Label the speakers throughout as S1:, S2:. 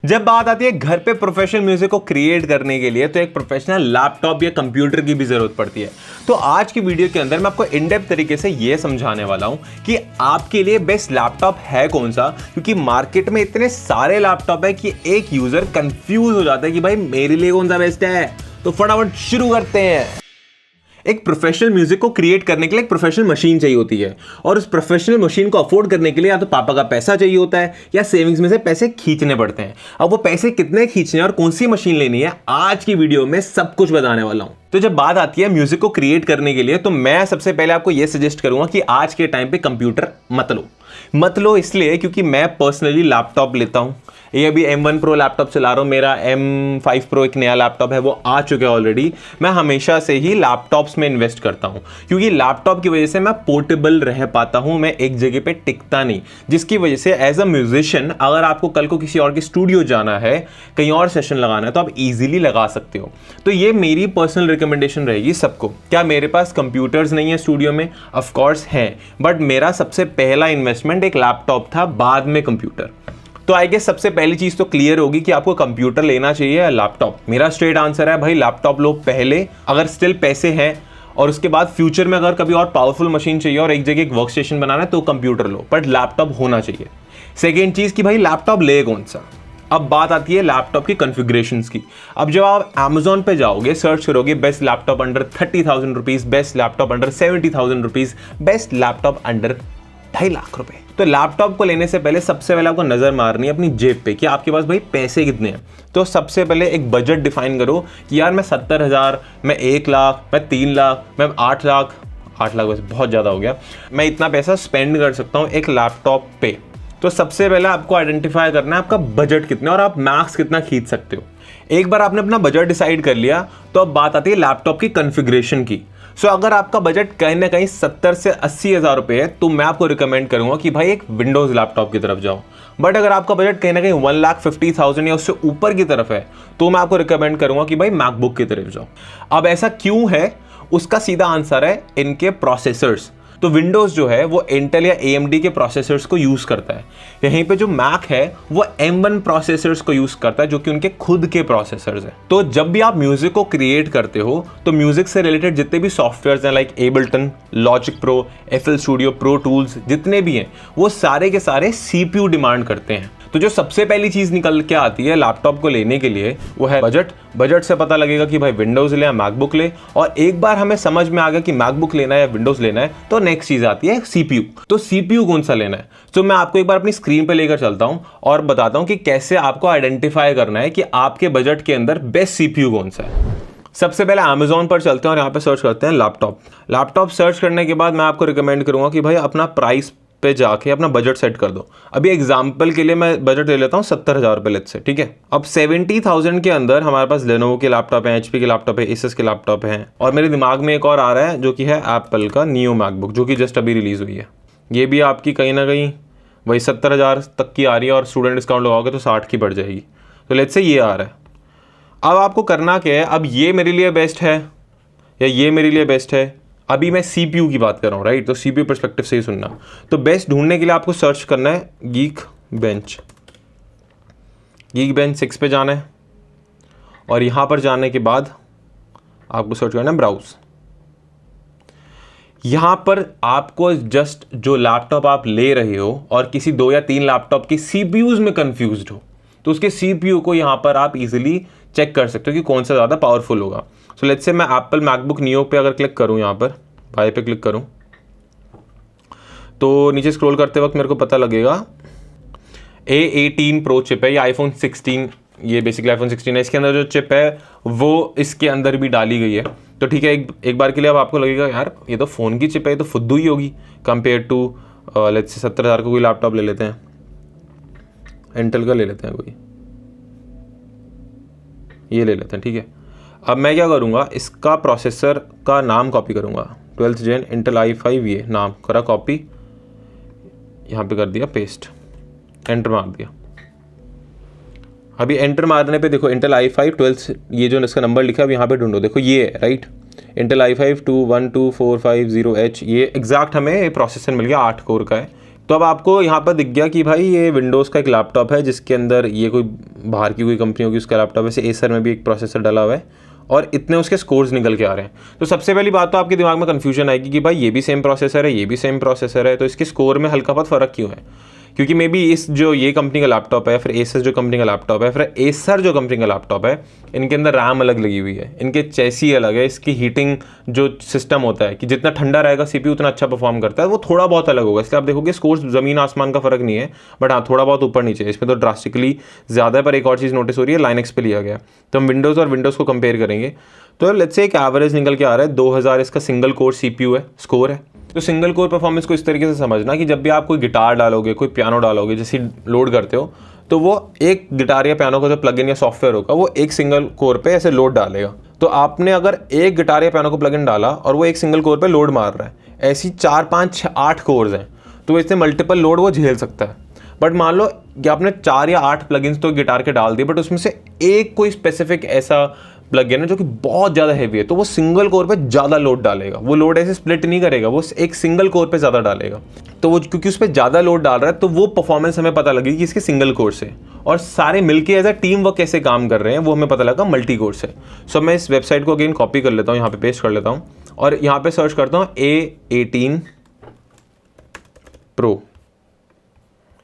S1: जब बात आती है घर पे प्रोफेशनल म्यूजिक को क्रिएट करने के लिए तो एक प्रोफेशनल लैपटॉप या कंप्यूटर की भी जरूरत पड़ती है। तो आज की वीडियो के अंदर मैं आपको इन डेप्थ तरीके से ये समझाने वाला हूं कि आपके लिए बेस्ट लैपटॉप है कौन सा, क्योंकि मार्केट में इतने सारे लैपटॉप है कि एक यूजर कंफ्यूज हो जाता है कि भाई मेरे लिए कौन सा बेस्ट है। तो फटाफट शुरू करते हैं। एक प्रोफेशनल म्यूजिक को क्रिएट करने के लिए एक प्रोफेशनल मशीन चाहिए होती है, और उस प्रोफेशनल मशीन को अफोर्ड करने के लिए या तो पापा का पैसा चाहिए होता है या सेविंग्स में से पैसे खींचने पड़ते हैं। अब वो पैसे कितने खींचने और कौन सी मशीन लेनी है, आज की वीडियो में सब कुछ बताने वाला हूं। तो जब बात आती है म्यूजिक को क्रिएट करने के लिए तो मैं सबसे पहले आपको यह सजेस्ट करूंगा कि आज के टाइम पे कंप्यूटर मत लो इसलिए क्योंकि मैं पर्सनली लैपटॉप लेता हूं। ये अभी M1 Pro लैपटॉप चला रहा हूँ, मेरा M5 Pro एक नया लैपटॉप है, वो आ चुका है ऑलरेडी। मैं हमेशा से ही लैपटॉप्स में इन्वेस्ट करता हूँ क्योंकि लैपटॉप की वजह से मैं पोर्टेबल रह पाता हूँ, मैं एक जगह पे टिकता नहीं, जिसकी वजह से एज अ म्यूजिशियन अगर आपको कल को किसी और के स्टूडियो जाना है, कहीं और सेशन लगाना है, तो आप इजीली लगा सकते हो। तो ये मेरी पर्सनल रिकमेंडेशन रहेगी सबको। क्या मेरे पास कंप्यूटर्स नहीं है स्टूडियो में? ऑफकोर्स हैं, बट मेरा सबसे पहला इन्वेस्टमेंट एक लैपटॉप था, बाद में कंप्यूटर। तो आई गेस सबसे पहली चीज तो क्लियर होगी कि आपको कंप्यूटर लेना चाहिए या लैपटॉप। मेरा स्ट्रेट आंसर है भाई लैपटॉप लो पहले, अगर स्टिल पैसे हैं, और उसके बाद फ्यूचर में अगर कभी और पावरफुल मशीन चाहिए और एक जगह एक वर्क स्टेशन बनाना है तो कंप्यूटर लो, बट लैपटॉप होना चाहिए। सेकेंड चीज कि भाई लैपटॉप ले कौन सा। अब बात आती है लैपटॉप की कॉन्फ़िगरेशंस की। अब जब आप Amazon पे जाओगे, सर्च करोगे best laptop under 30,000 rupees, best laptop under 70,000 rupees, best laptop under 2.5 lakh रुपए, तो लैपटॉप को लेने से पहले सबसे पहले आपको नजर मारनी है अपनी जेब पे कि आपके पास भाई पैसे कितने हैं। तो सबसे पहले एक बजट डिफाइन करो कि यार मैं 70,000, मैं 1 लाख, मैं 3 लाख, मैं 8 लाख वैसे बहुत ज़्यादा हो गया, मैं इतना पैसा स्पेंड कर सकता हूँ एक लैपटॉप पे। तो सबसे पहले आपको आइडेंटिफाई करना है आपका बजट कितना और आप मैक्स कितना खींच सकते हो। एक बार आपने अपना बजट डिसाइड कर लिया तो अब बात आती है लैपटॉप की कॉन्फ़िगरेशन की। सो अगर आपका बजट कहीं ना कहीं 70 से 80 हज़ार रुपये है तो मैं आपको रिकमेंड करूंगा कि भाई एक विंडोज़ लैपटॉप की तरफ जाओ। बट अगर आपका बजट कहीं ना कहीं 1,50,000 या उससे ऊपर की तरफ है तो मैं आपको रिकमेंड करूंगा कि भाई मैकबुक की तरफ जाओ। अब ऐसा क्यों है, उसका सीधा आंसर है इनके प्रोसेसर्स। तो विंडोज़ जो है वो इंटेल या AMD के प्रोसेसर्स को यूज़ करता है, यहीं पे जो मैक है वो M1 प्रोसेसर्स को यूज़ करता है जो कि उनके खुद के प्रोसेसर्स हैं। तो जब भी आप म्यूज़िक को क्रिएट करते हो तो म्यूज़िक से रिलेटेड जितने भी सॉफ्टवेयर्स हैं like Ableton, logic pro, FL studio, pro tools, जितने भी हैं वो सारे के सारे CPU डिमांड करते हैं। तो जो सबसे पहली चीज़ निकल के आती है लैपटॉप को लेने के लिए वो है बजट से पता लगेगा कि भाई विंडोज़ ले या मैकबुक ले। और एक बार हमें समझ में आ गया कि मैकबुक लेना है या विंडोज़ लेना है तो नेक्स्ट चीज़ आती है CPU। तो CPU कौन सा लेना है, तो मैं आपको एक बार अपनी स्क्रीन पे लेकर चलता हूँ और बताता हूँ कि कैसे आपको आइडेंटिफाई करना है कि आपके बजट के अंदर बेस्ट CPU कौन सा है। सबसे पहले Amazon पर चलते हैं और यहाँ पे सर्च करते हैं लैपटॉप सर्च करने के बाद मैं आपको रिकमेंड करूँगा कि भाई अपना प्राइस पे जाके अपना बजट सेट कर दो। अभी एग्जांपल के लिए मैं बजट ले लेता हूँ 70,000 रुपये लेट से, ठीक है। अब 70,000 के अंदर हमारे पास लेनोवो के लैपटॉप है, HP के लैपटॉप है, Asus के लैपटॉप हैं, और मेरे दिमाग में एक और आ रहा है जो कि है एप्पल का नियो मैकबुक जो कि जस्ट अभी रिलीज़ हुई है। ये भी आपकी कहीं ना कहीं वही 70,000 तक की आ रही है और स्टूडेंट डिस्काउंट लगाओगे तो 60 की बढ़ जाएगी। तो लेट से ये आ रहा है। अब आपको करना क्या है, अब ये मेरे लिए बेस्ट है या ये मेरे लिए बेस्ट है। अभी मैं CPU की बात कर रहा हूँ, राइट। तो CPU पर्सपेक्टिव से ही सुनना। तो बेस्ट ढूंढने के लिए आपको सर्च करना है Geekbench 6 पे जाना है और यहाँ पर जाने के बाद आपको सर्च करना है ब्राउज। यहाँ पर आपको जस्ट जो लैपटॉप आप ले रहे हो और किसी 2 या 3 लैपटॉप की CPUs में कंफ्यूज्ड हो तो उसके CPU को यहाँ पर आप इजीली चेक कर सकते हो कि कौन सा ज़्यादा पावरफुल होगा। सो लेट्स से मैं एप्पल मैकबुक नियो पे अगर क्लिक करूँ, यहाँ पर बाय पे क्लिक करूँ तो नीचे स्क्रॉल करते वक्त मेरे को पता लगेगा A18 Pro चिप है, ये iPhone 16, ये बेसिकली iPhone 16 है। इसके अंदर जो चिप है वो इसके अंदर भी डाली गई है। तो ठीक है, एक बार के लिए अब आपको लगेगा यार ये तो फ़ोन की चिप है, ये तो फुद्दू ही होगी कंपेयर टू लेट्स से 70,000 का कोई लैपटॉप ले लेते हैं, इंटेल का ले लेते हैं, कोई ये ले लेते हैं, ठीक है। अब मैं क्या करूँगा, इसका प्रोसेसर का नाम कॉपी करूँगा, 12th Gen इंटेल i5, ये नाम करा कॉपी, यहाँ पे कर दिया पेस्ट, एंटर मार दिया। अभी एंटर मारने पे देखो इंटेल i5 12th, ये जो इसका नंबर लिखा है अब यहाँ पे ढूंढो, देखो ये है राइट, इंटेल i5 2124550H, ये एग्जैक्ट हमें प्रोसेसर मिल गया, 8 कोर का है। तो अब आपको यहाँ पर दिख गया कि भाई ये विंडोज़ का एक लैपटॉप है जिसके अंदर ये कोई बाहर की कोई कंपनी होगी उसका लैपटॉप है, जैसे एसर में भी एक प्रोसेसर डला हुआ है और इतने उसके स्कोर्स निकल के आ रहे हैं। तो सबसे पहली बात तो आपके दिमाग में कन्फ्यूजन आएगी कि भाई ये भी सेम प्रोसेसर है, ये भी सेम प्रोसेसर है, तो इसके स्कोर में हल्का बहुत फ़र्क क्यों है? क्योंकि मे बी इस जो ये कंपनी का लैपटॉप है, फिर एसर जो कंपनी का लैपटॉप है, फिर एसर जो कंपनी का लैपटॉप है, इनके अंदर रैम अलग लगी हुई है, इनके चेसी अलग है, इसकी हीटिंग जो सिस्टम होता है कि जितना ठंडा रहेगा सीपीयू उतना अच्छा परफॉर्म करता है, वो थोड़ा बहुत अलग होगा। इसलिए आप देखोगे स्कोर्स ज़मीन आसमान का फ़र्क नहीं है, बट हाँ थोड़ा बहुत ऊपर नीचे, इसमें तो ड्रास्टिकली ज़्यादा है। पर एक और चीज़ नोटिस हो रही है, लाइनक्स पे लिया गया। तो हम विंडोज़ और विंडोज़ को कंपेयर करेंगे तो लेट्स से एक एवरेज निकल के आ रहा है 2000 इसका सिंगल कोर सीपीयू है, स्कोर है। तो सिंगल कोर परफॉर्मेंस को इस तरीके से समझना कि जब भी आप कोई गिटार डालोगे, कोई पियानो डालोगे, जैसे लोड करते हो, तो वो एक गिटार या पियानो का जो प्लगइन या सॉफ्टवेयर होगा वो एक सिंगल कोर पे ऐसे लोड डालेगा। तो आपने अगर एक गिटार या पियानो को प्लगइन डाला और वो एक सिंगल कोर पे लोड मार रहा है, ऐसी 4 5 6 8 कोर्स हैं, तो इससे मल्टीपल लोड वो झेल सकता है। बट मान लो कि आपने 4 या 8 प्लगइन्स तो गिटार के डाल दिए, बट उसमें से एक कोई स्पेसिफिक ऐसा प्लगइन है जो कि बहुत ज़्यादा हैवी है, तो वो सिंगल कोर पे ज़्यादा लोड डालेगा। वो लोड ऐसे स्प्लिट नहीं करेगा, वो एक सिंगल कोर पे ज़्यादा डालेगा। तो वो क्योंकि उस पर ज़्यादा लोड डाल रहा है, तो वो परफॉर्मेंस हमें पता लगेगी कि इसके सिंगल कोर से, और सारे मिलके एज अ टीम वर्क कैसे काम कर रहे हैं वो हमें पता लगा मल्टी कोर से। सो मैं इस वेबसाइट को अगेन कॉपी कर लेता हूँ, यहाँ पे पेस्ट कर लेता हूँ और यहाँ पे सर्च करता हूँ A18 Pro।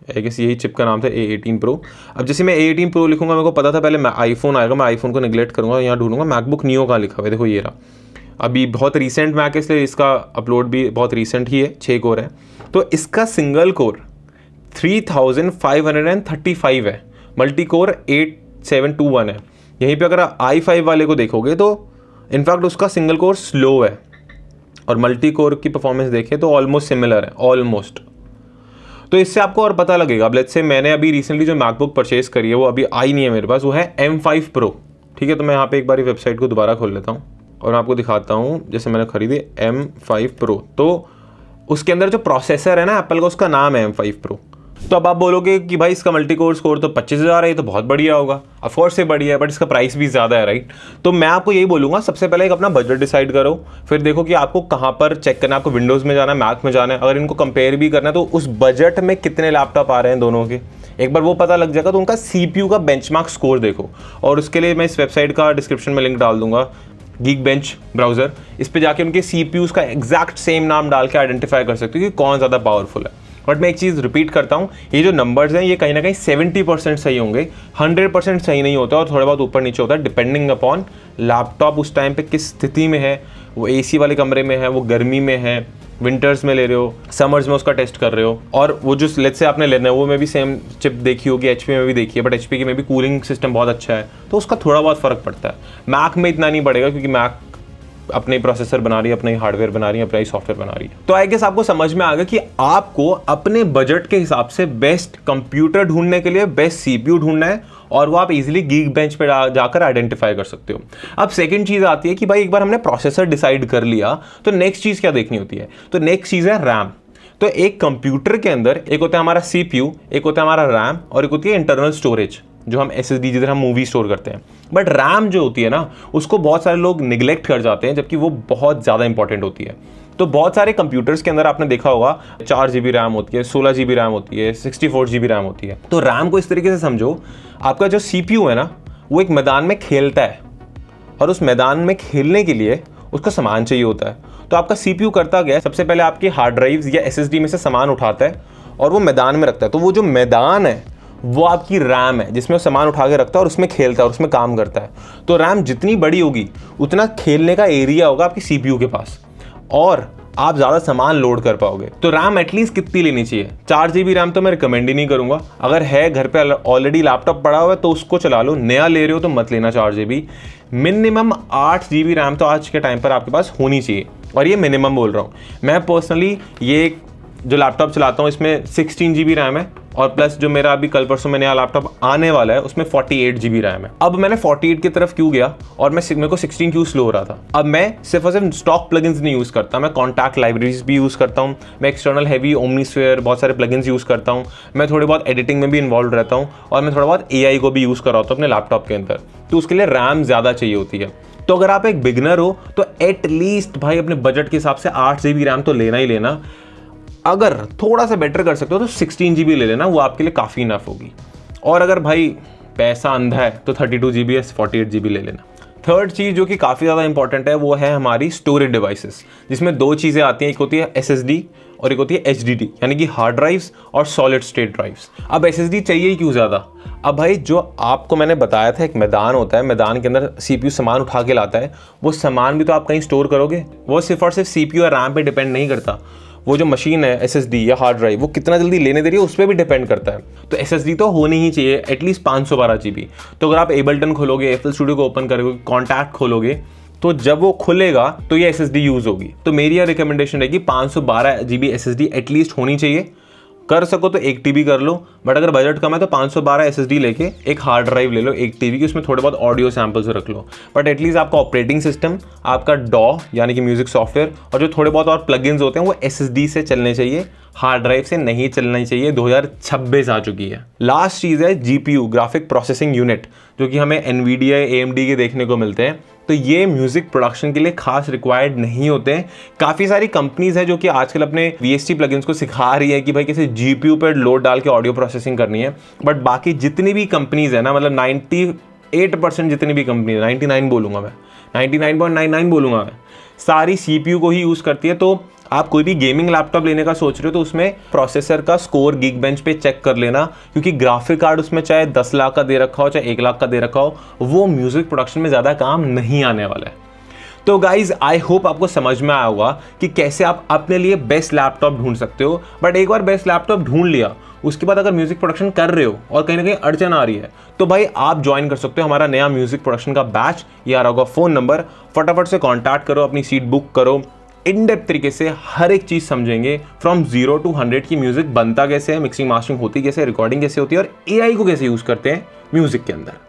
S1: आई गेस यही चिप का नाम था A18 Pro। अब जैसे मैं A18 Pro लिखूंगा, मेरे को पता था पहले मैं आईफोन आएगा, मैं आईफोन को निगलेक्ट करूंगा, यहाँ ढूंढूंगा मैकबुक नियो कहाँ लिखा हुआ है, देखो ये रहा। अभी बहुत रीसेंट मैक है इसलिए इसका अपलोड भी बहुत रीसेंट ही है, 6 कोर है। तो इसका सिंगल कोर 3535 है, मल्टी कोर 8721 है। यहीं पर अगर i5 वाले को देखोगे तो इनफैक्ट उसका सिंगल कोर स्लो है और मल्टी कोर की परफॉर्मेंस देखें तो ऑलमोस्ट सिमिलर है, ऑलमोस्ट। तो इससे आपको और पता लगेगा। अब लेट्स से मैंने अभी रिसेंटली जो मैकबुक परचेज करी है वो अभी आई नहीं है मेरे पास, वो है M5 Pro। ठीक है, तो मैं यहाँ पे एक बार वेबसाइट को दोबारा खोल लेता हूँ और मैं आपको दिखाता हूँ। जैसे मैंने खरीदी M5 Pro, तो उसके अंदर जो प्रोसेसर है ना एप्पल का, उसका नाम है M5 Pro। तो अब आप बोलोगे कि भाई इसका मल्टी कोर स्कोर तो 25,000 है, ये तो बहुत बढ़िया होगा। ऑफकोर्स से बढ़िया है, बट इसका प्राइस भी ज़्यादा है, राइट। तो मैं आपको यही बोलूँगा, सबसे पहले एक अपना बजट डिसाइड करो, फिर देखो कि आपको कहाँ पर चेक करना है, आपको विंडोज़ में जाना है, मैक में जाना है। अगर इनको कंपेयर भी करना है तो उस बजट में कितने लैपटॉप आ रहे हैं दोनों के, एक बार वो पता लग जाएगा। तो उनका CPU का बेंचमार्क स्कोर देखो, और उसके लिए मैं इस वेबसाइट का डिस्क्रिप्शन में लिंक डाल दूंगा, Geekbench ब्राउज़र। इस पर जाके उनके CPUs का एग्जैक्ट सेम नाम डाल के आइडेंटिफाई कर सकते हो कि कौन ज़्यादा पावरफुल है। बट मैं एक चीज़ रिपीट करता हूँ, ये जो नंबर्स हैं ये कहीं ना कहीं 70% सही होंगे, 100% सही नहीं होता और थोड़ा बहुत ऊपर नीचे होता है, डिपेंडिंग अपॉन लैपटॉप उस टाइम पे किस स्थिति में है। वो AC वाले कमरे में है, वो गर्मी में है, विंटर्स में ले रहे हो, समर्स में उसका टेस्ट कर रहे हो। और वो जो लेट्स से आपने लेना है वो में भी सेम चिप देखी होगी, HP में भी देखी है, बट HP की में भी कूलिंग सिस्टम बहुत अच्छा है, तो उसका थोड़ा बहुत फ़र्क पड़ता है। मैक में इतना नहीं पड़ेगा क्योंकि मैक अपने प्रोसेसर बना रही है, अपने हार्डवेयर बना रही है, अपना ही सॉफ्टवेयर बना रही है। तो आई गेस आपको समझ में आ गया कि आपको अपने बजट के हिसाब से बेस्ट कंप्यूटर ढूंढने के लिए बेस्ट CPU ढूंढना है, और वो आप इजीली Geekbench पे जाकर आइडेंटिफाई कर सकते हो। अब सेकंड चीज़ आती है कि भाई एक बार हमने प्रोसेसर डिसाइड कर लिया तो नेक्स्ट चीज़ क्या देखनी होती है, तो नेक्स्ट चीज़ है रैम। तो एक कंप्यूटर के अंदर एक होता है हमारा CPU, एक होता है हमारा रैम, और एक होती है इंटरनल स्टोरेज जो हम SSD जिधर हम मूवी स्टोर करते हैं। बट रैम जो होती है ना, उसको बहुत सारे लोग निगलेक्ट कर जाते हैं, जबकि वो बहुत ज़्यादा इंपॉर्टेंट होती है। तो बहुत सारे कंप्यूटर्स के अंदर आपने देखा होगा 4 GB रैम होती है, 16 GB रैम होती है, 64 GB रैम होती है। तो रैम को इस तरीके से समझो, आपका जो CPU है ना वो एक मैदान में खेलता है, और उस मैदान में खेलने के लिए उसका सामान चाहिए होता है। तो आपका CPU करता क्या है, सबसे पहले आपकी हार्ड ड्राइव्स या SSD में से सामान उठाता है और वो मैदान में रखता है। तो वो जो मैदान है वो आपकी रैम है, जिसमें वो सामान उठा के रखता है और उसमें खेलता है और उसमें काम करता है। तो रैम जितनी बड़ी होगी उतना खेलने का एरिया होगा आपकी CPU के पास, और आप ज़्यादा सामान लोड कर पाओगे। तो रैम एटलीस्ट कितनी लेनी चाहिए? 4 GB रैम तो मैं रिकमेंड ही नहीं करूँगा। अगर है घर पे ऑलरेडी लैपटॉप पड़ा हुआ है तो उसको चला लो, नया ले रहे हो तो मत लेना 4 GB। मिनिमम 8 GB रैम तो आज के टाइम पर आपके पास होनी चाहिए, और ये मिनिमम बोल रहा हूँ। मैं पर्सनली ये जो लैपटॉप चलाता हूँ इसमें 16 GB रैम है, और प्लस जो मेरा अभी कल परसों में नया लैपटॉप आने वाला है उसमें 48 GB रैम है। अब मैंने 48 की तरफ क्यों गया, और मेरे को 16 क्यों स्लो हो रहा था। अब मैं सिर्फ और सिर्फ स्टॉक प्लगइन्स नहीं यूज़ करता, मैं कॉन्टैक्ट लाइब्रेरीज भी यूज़ करता हूँ, मैं एक्सटर्नल हैवी ओमनीस्फीयर बहुत सारे प्लगइन्स यूज़ करता हूँ, मैं थोड़ी बहुत एडिटिंग में भी इन्वॉल्व रहता हूँ, और मैं थोड़ा बहुत AI को भी यूज़ कर रहा होता हूँ अपने लैपटॉप के अंदर। तो उसके लिए रैम ज़्यादा चाहिए होती है। तो अगर आप एक बिगनर हो तो एटलीस्ट भाई अपने बजट के हिसाब से 8 GB रैम तो लेना ही लेना। अगर थोड़ा सा बेटर कर सकते हो तो 16 GB ले लेना, वो आपके लिए काफ़ी इनफ होगी। और अगर भाई पैसा अंधा है तो 32 GB या 48 GB ले लेना। थर्ड चीज़ जो कि काफ़ी ज़्यादा इंपॉर्टेंट है वो है हमारी स्टोरेज डिवाइसेस, जिसमें दो चीज़ें आती हैं, एक होती है SSD और एक होती है HDD, यानी कि हार्ड ड्राइव्स और सॉलिड स्टेट ड्राइव्स। अब SSD चाहिए ही क्यों ज़्यादा? अब भाई जो आपको मैंने बताया था एक मैदान होता है, मैदान के अंदर CPU सामान उठा के लाता है, वो सामान भी तो आप कहीं स्टोर करोगे, वो सिर्फ और सिर्फ CPU और RAM पे डिपेंड नहीं करता। वो जो मशीन है SSD या हार्ड ड्राइव वो कितना जल्दी लेने दे रही है उस पर भी डिपेंड करता है। तो SSD तो होनी ही चाहिए एटलीस्ट 512 GB। तो अगर आप एबल्टन खोलोगे, FL Studio को ओपन करोगे, कॉन्टैक्ट खोलोगे, तो जब वो खुलेगा तो ये SSD यूज़ होगी। तो मेरी यह रिकमेंडेशन है कि 512 GB SSD एटलीस्ट होनी चाहिए। कर सको तो 1 TB कर लो, बट अगर बजट कम है तो 512 SSD लेके एक हार्ड ड्राइव ले लो 1 TB की, उसमें थोड़े बहुत ऑडियो सैम्पल्स रख लो। बट एटलीस्ट आपका ऑपरेटिंग सिस्टम, आपका DAW यानी कि म्यूजिक सॉफ्टवेयर और जो थोड़े बहुत और प्लगइन्स होते हैं वो SSD से चलने चाहिए, हार्ड ड्राइव से नहीं चलना चाहिए। 2026 आ चुकी है। लास्ट चीज़ है GPU, ग्राफिक प्रोसेसिंग यूनिट, जो कि हमें NVIDIA AMD के देखने को मिलते हैं। तो ये म्यूजिक प्रोडक्शन के लिए खास रिक्वायर्ड नहीं होते हैं। काफ़ी सारी कंपनीज है जो कि आजकल अपने VST प्लगइन्स को सिखा रही है कि भाई कैसे GPU पर लोड डाल के ऑडियो प्रोसेसिंग करनी है। बट बाकी जितनी भी कंपनीज है ना, मतलब 98% जितनी भी कंपनीज, 99 बोलूँगा मैं, 99.99 बोलूँगा मैं, सारी CPU को ही यूज़ करती है। तो आप कोई भी गेमिंग लैपटॉप लेने का सोच रहे हो तो उसमें प्रोसेसर का स्कोर Geekbench पे चेक कर लेना, क्योंकि ग्राफिक कार्ड उसमें चाहे 10 लाख का दे रखा हो चाहे 1 लाख का दे रखा हो, वो म्यूजिक प्रोडक्शन में ज़्यादा काम नहीं आने वाला है। तो गाइज आई होप आपको समझ में आया होगा कि कैसे आप अपने लिए बेस्ट लैपटॉप ढूंढ सकते हो। बट एक बार बेस्ट लैपटॉप ढूंढ लिया, उसके बाद अगर म्यूजिक प्रोडक्शन कर रहे हो और कहीं ना कहीं अड़चन आ रही है, तो भाई आप ज्वाइन कर सकते हो हमारा नया म्यूजिक प्रोडक्शन का बैच। ये आ रहा होगा फ़ोन नंबर, फटाफट से कॉन्टैक्ट करो, अपनी सीट बुक करो। इन डेप्थ तरीके से हर एक चीज़ समझेंगे, फ्रॉम 0 to 100 की म्यूजिक बनता कैसे है, मिक्सिंग मास्टरिंग होती कैसे, रिकॉर्डिंग कैसे होती है और AI को कैसे यूज़ करते हैं म्यूजिक के अंदर।